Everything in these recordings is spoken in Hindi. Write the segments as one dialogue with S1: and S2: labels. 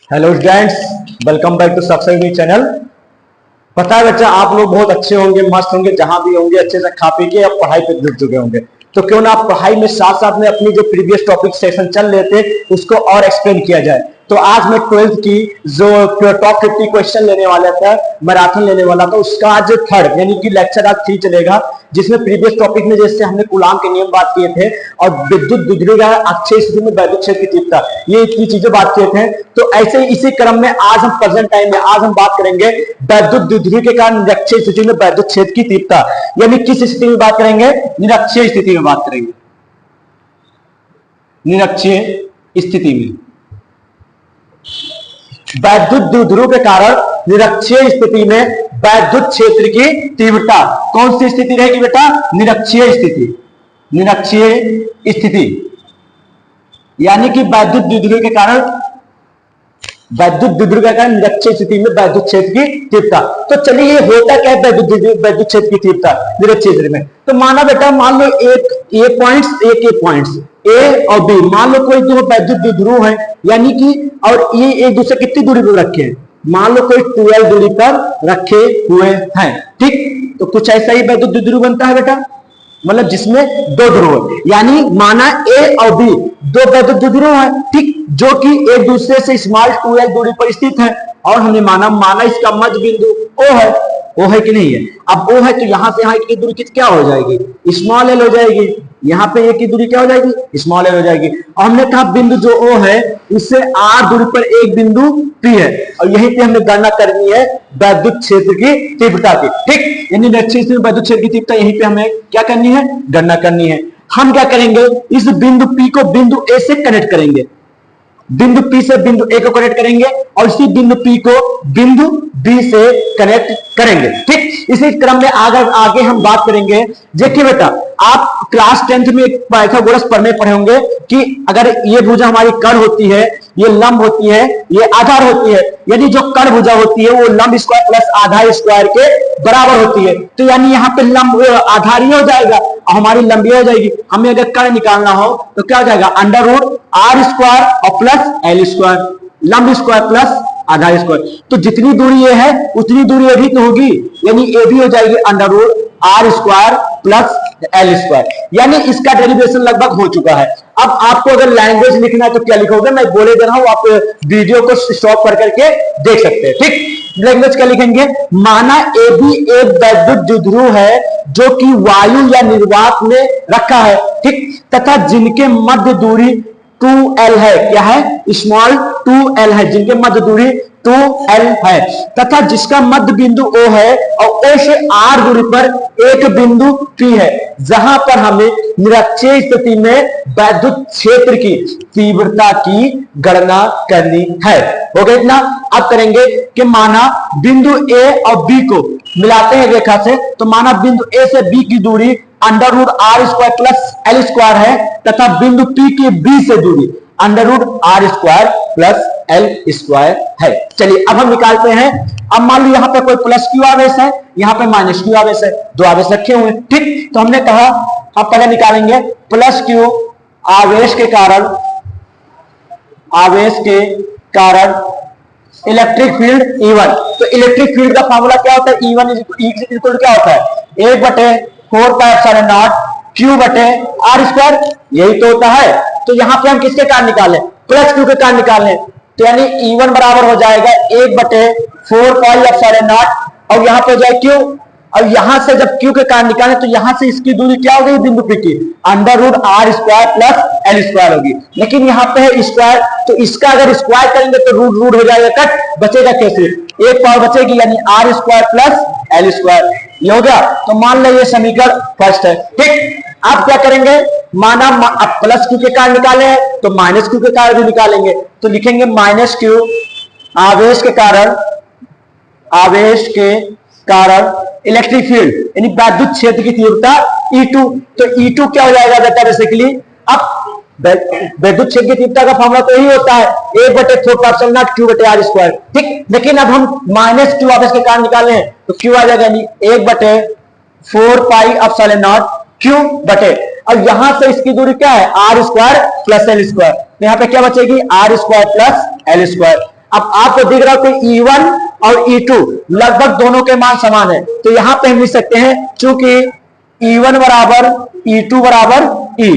S1: Hello students, welcome back to success channel. पता है बच्चा, आप लोग बहुत अच्छे होंगे, मस्त होंगे, जहां भी होंगे अच्छे से खा पी के अब पढ़ाई पे जुट चुके होंगे। तो क्यों ना आप पढ़ाई में साथ साथ में अपनी जो प्रीवियस टॉपिक सेशन चल रहे थे उसको और एक्सप्लेन किया जाए। तो आज मैं 12th की जो टॉप 50 क्वेश्चन लेने वाला था, मैराथन लेने वाला था, उसका आज थर्ड यानी कि लेक्चर आज 3 चलेगा, जिसमें प्रीवियस टॉपिक में जैसे हमने कूलाम के नियम बात किए थे और विद्युत बिजली का अक्षय स्थिति में वैद्युत क्षेत्र की तीव्रता, ये इतनी चीजें बात किए थे। तो ऐसे ही इसी क्रम में आज हम प्रेजेंट टाइम में आज हम बात करेंगे वैद्युत द्विध्रुवी के कारण निरक्षीय स्थिति में वैद्युत क्षेत्र की तीव्रता, यानी किस स्थिति में बात करेंगे? निरक्षीय स्थिति में बात करेंगे। निरक्षीय स्थिति में वैद्युत द्विध्रुव के कारण निरक्षीय स्थिति में वैद्युत क्षेत्र की तीव्रता कौन सी स्थिति रहेगी बेटा? निरक्षीय स्थिति। निरक्षीय स्थिति यानी कि वैद्युत द्विध्रुव के कारण निरक्षीय स्थिति में वैद्युत क्षेत्र की तीव्रता। तो चलिए, ये होता क्या है वैद्युत क्षेत्र की तीव्रता निरक्षीय स्थिति में? तो माना बेटा, मान लो एक पॉइंट्स ए और बी, मान लो कोई दो वैद्युत द्विध्रुव है, यानी कि और ये एक दूसरे कितनी दूरी पर रखे हैं? मान लो कोई 12 दूरी पर रखे हुए हैं, ठीक। तो कुछ ऐसा ही वैद्युत द्विध्रुव बनता है बेटा, मतलब जिसमें दो ध्रुव है, यानी माना ए और बी दो वैद्युत द्विध्रुव है, ठीक, जो कि एक दूसरे से स्मॉल 2l दूरी पर स्थित है। और हमने माना इसका मध्य बिंदु ओ है कि नहीं है? अब ओ है तो यहां से यहां की दूरी क्या हो जाएगी? स्मॉल एल हो जाएगी। यहाँ पे ए की दूरी क्या हो जाएगी? स्मॉल एल हो जाएगी। और हमने कहा बिंदु जो ओ है उससे r दूरी पर एक बिंदु P है, और यहीं पे हमने गणना करनी है वैद्युत क्षेत्र की तीव्रता की, ठीक। यानी निरक्षीय स्थिति में वैद्युत क्षेत्र की तीव्रता यहीं पे हमें क्या करनी है? गणना करनी है। हम क्या करेंगे? इस बिंदु P को बिंदु ए से कनेक्ट करेंगे, बिंदु P से बिंदु A को कनेक्ट करेंगे और इसी बिंदु P को बिंदु B से कनेक्ट करेंगे, ठीक। इसी क्रम में आगे हम बात करेंगे। देखिए बेटा, आप क्लास 10th में पाइथागोरस प्रमेय पढ़े होंगे कि अगर ये भुजा हमारी कर्ण होती है, ये लंब होती है, ये आधार होती है, यानी जो कर्ण भुजा होती है वो लंब स्क्वायर प्लस आधार स्क्वायर के बराबर होती है। तो यानी यहाँ पे लंब आधार ही हो जाएगा और हमारी लंबी हो जाएगी। हमें अगर कर्ण निकालना हो तो क्या हो जाएगा? अंडर रूट आर स्क्वायर और प्लस एल स्क्वायर, लंब स्क्वायर प्लस आधार स्क्वायर। तो जितनी दूरी ये है उतनी दूरी ये भी तो होगी, यानी ये भी हो जाएगी under root R square plus L square. यानी इसका डेरिवेशन लगभग हो चुका है। अब आपको अगर लैंग्वेज लिखना है तो क्या लिखोगे? मैं बोले दे रहा हूं, आप वीडियो को स्टॉप कर करके देख सकते हैं, ठीक। लैंग्वेज क्या लिखेंगे? माना ए भी एक वैद्युत द्विध्रुव है जो कि वायु या निर्वात में रखा है, ठीक, तथा जिनके मध्य दूरी 2l है। क्या है? स्मॉल 2l है, जिनके मध्य दूरी 2l है, तथा जिसका मध्य बिंदु O है और O से r दूरी पर एक बिंदु P है, जहां पर हमें निरक्षीय स्थिति में वैद्युत क्षेत्र की तीव्रता की गणना करनी है। हो गया इतना? अब करेंगे कि माना बिंदु A और B को मिलाते हैं रेखा से, तो माना बिंदु A से B की दूरी under root R square plus L square है, तथा बिंदु P की B से दूरी under root R square plus L square है। चलिए अब हम निकालते हैं। अब मान लो यहाँ पे कोई प्लस क्यू आवेश है, यहाँ पे माइनस क्यू आवेश है, दो आवेश रखे हुए हैं, ठीक। तो हमने कहा अब पहले निकालेंगे प्लस क्यू आवेश के कारण इलेक्ट्रिक फील्ड E1। तो इलेक्ट्रिक फील्ड का फॉर्मूला क्या होता है? E1 इक्वल क्या होता है? 1/4πε0 Q बटे आर स्क्वायर, यही तो होता है। तो यहां पे हम किसके कारण निकालें? प्लस क्यू के कारण निकालें। तो यानी E1 बराबर हो जाएगा 1/4πε0 और यहां पे हो जाए Q, और यहां से जब Q के कारण निकालें तो यहां से इसकी दूरी क्या हो गई बिंदु P की? Under root R square plus L square होगी। लेकिन यहाँ पे है स्क्वायर, तो इसका अगर स्क्वायर करेंगे तो रूट रूट हो जाएगा, कट, बचेगा कैसे? एक पावर बचेगी, यानी R square plus L square, ये हो गया। तो मान लो ये समीकरण फर्स्ट है, ठीक। आप क्या करेंगे? माना अब प्लस क्यू के कारण निकाले तो माइनस क्यू के कारण भी निकालेंगे, तो लिखेंगे माइनस क्यू आवेश के कारण इलेक्ट्रिक फील्ड यानी वैद्युत क्षेत्र की तीव्रता E2। तो E2 क्या हो जाएगा बेटा? बेसिकली अब वैद्युत क्षेत्र की तीव्रता का फॉर्मूला तो यही होता है 1/4πε0 Q बटे आर स्क्वायर, ठीक। लेकिन अब हम माइनस क्यू आवेश के कारण निकाले हैं तो Q आ जाएगा, यानी 1/4πε0 Q बटे, और यहां से इसकी दूरी क्या है? R square plus L square. तो यहां पे क्या बचेगी? R square plus L square. अब आपको दिख रहा है कि E1 और E2 लगभग दोनों के मान समान है, तो यहां पे हम लिख सकते हैं चूंकि E1 बराबर E2 बराबर E,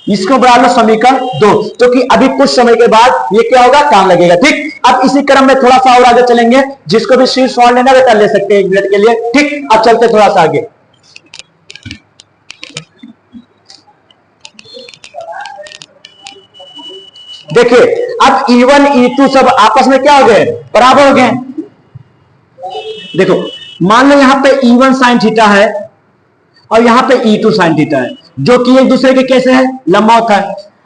S1: इसको बना लो समीकरण 2, तो कि अभी कुछ समय के बाद ये क्या होगा, काम लगेगा। ठीक, अब इसी क्रम में थोड़ा सा और आगे चलेंगे, जिसको भी शीर्ष सॉल्व लेना बेटा ले सकते हैं 1 मिनट के लिए। ठीक, अब चलते थोड़ा सा आगे। देखिए अब E1 E2 सब आपस में क्या हो गए, बराबर हो गए। देखो मान लो यहां पे E1 sin थीटा है और यहां पे E2 sin थीटा है, जो कि एक दूसरे के कैसे है, लंबवत है।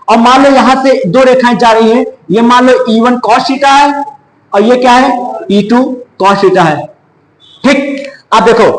S1: और मान लो यहां से दो रेखाएं जा रही हैं, ये मान लो E1 cos थीटा है और ये क्या है, E2 cos थीटा है। ठीक, अब देखो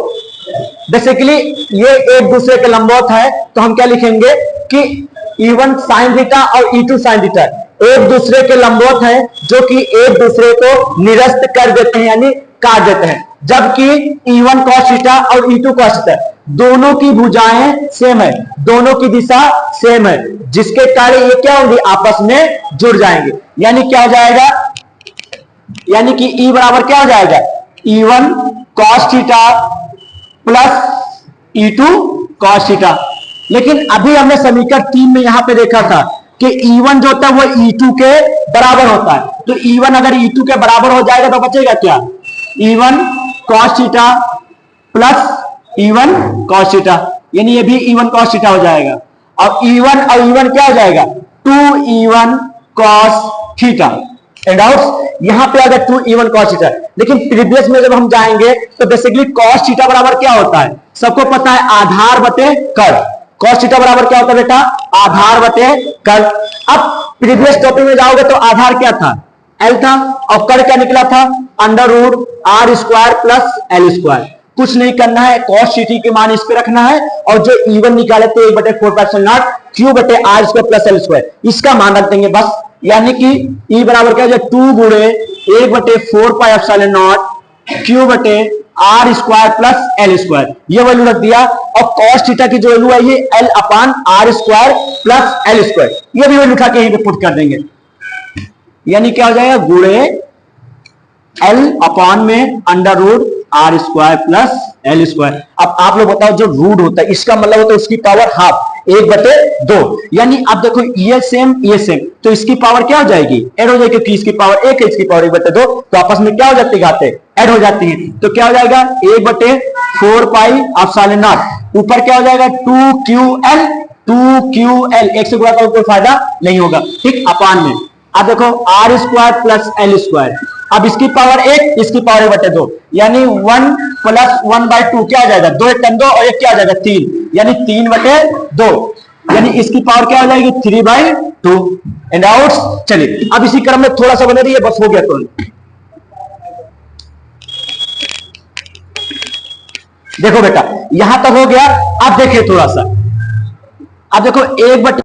S1: बेसिकली ये एक दूसरे के लंबवत है, तो हम क्या लिखेंगे कि E1 sin थीटा और E2 sin थीटा एक दूसरे के लंबवत है, जो कि एक दूसरे को निरस्त कर देते हैं, यानी काट देते हैं। जबकि E1 cos थीटा और E2 cos थीटा दोनों की भुजाएं सेम है, दोनों की दिशा सेम है, जिसके कारण ये क्या होंगी, आपस में जुड़ जाएंगे। यानी क्या हो जाएगा, यानी कि E बराबर क्या हो जाएगा, E1 cos theta plus E2 cos theta. लेकिन अभी हमने समीकरण 3 में यहां पे देखा था कि E1 जो होता है वो E2 के बराबर होता है, तो E1 अगर E2 के बराबर हो जाएगा तो बचेगा क्या, E1 cos theta plus E1 cos theta, यानी ये भी E1 cos थीटा हो जाएगा। अब E1 और E1 क्या हो जाएगा, 2E1 cos theta. And out यहां पे अगर 2E1 cos थीटा, लेकिन प्रीवियस में जब हम जाएंगे तो बेसिकली cos थीटा बराबर क्या होता है, सबको पता है, आधार बटे कर। cos थीटा बराबर क्या होता है बेटा, आधार बटे कर। अब प्रीवियस टॉपिक में जाओगे तो आधार क्या था, L था, और कर क्या निकला था, under root R square plus L square. कुछ नहीं करना है, cos थीटा के मान इस पे रखना है, और जो E1 निकाले थे 1/4 Q बटे R square plus L square, इसका मान रख देंगे बस। यानी कि E बराबर क्या हो जाए, 2 गुणे 1/4 पाई एप्सिलॉन नॉट Q बटे R square plus L square, ये वैल्यू रख दिया। और cos थीटा की जो वैल्यू है ये L अपान R square plus L square, ये भी वैल्यू उठा के यहीं पे पुट कर देंगे। यानी क्या हो जाएगा, गुणे L अपान में under root R square plus L square. अब आप लोग बताओ, जो रूट होता है इसका मतलब होता है उसकी पावर हाफ, 1/2। यानी अब देखो ये सेम ये सेम, तो इसकी पावर क्या हो जाएगी, ऐड हो जाएगी, क्योंकि इसकी पावर 1 है, इसकी पावर 1/2, तो आपस में क्या हो जाती है, ऐड हो जाती है। तो क्या हो जाएगा, 1/4 पाई एप्सिलॉन नॉट, ऊपर क्या हो जाएगा 2QL, 2QL, एक से गुणा का कोई फायदा नहीं होगा। ठीक, अपान में अब देखो R square plus L square, अब इसकी पावर 1, इसकी पावर 1/2, यानी 1 प्लस 1/2 क्या आ जाएगा, 2 1 2, और एक क्या आ जाएगा 3, यानी 3/2, यानी इसकी पावर क्या हो जाएगी 3/2। And out. चलिए अब इसी क्रम में थोड़ा सा बने रहिए, बस हो गया तुरंत। देखो बेटा यहां तक हो गया, अब देखिए थोड़ा सा, अब देखो 1/2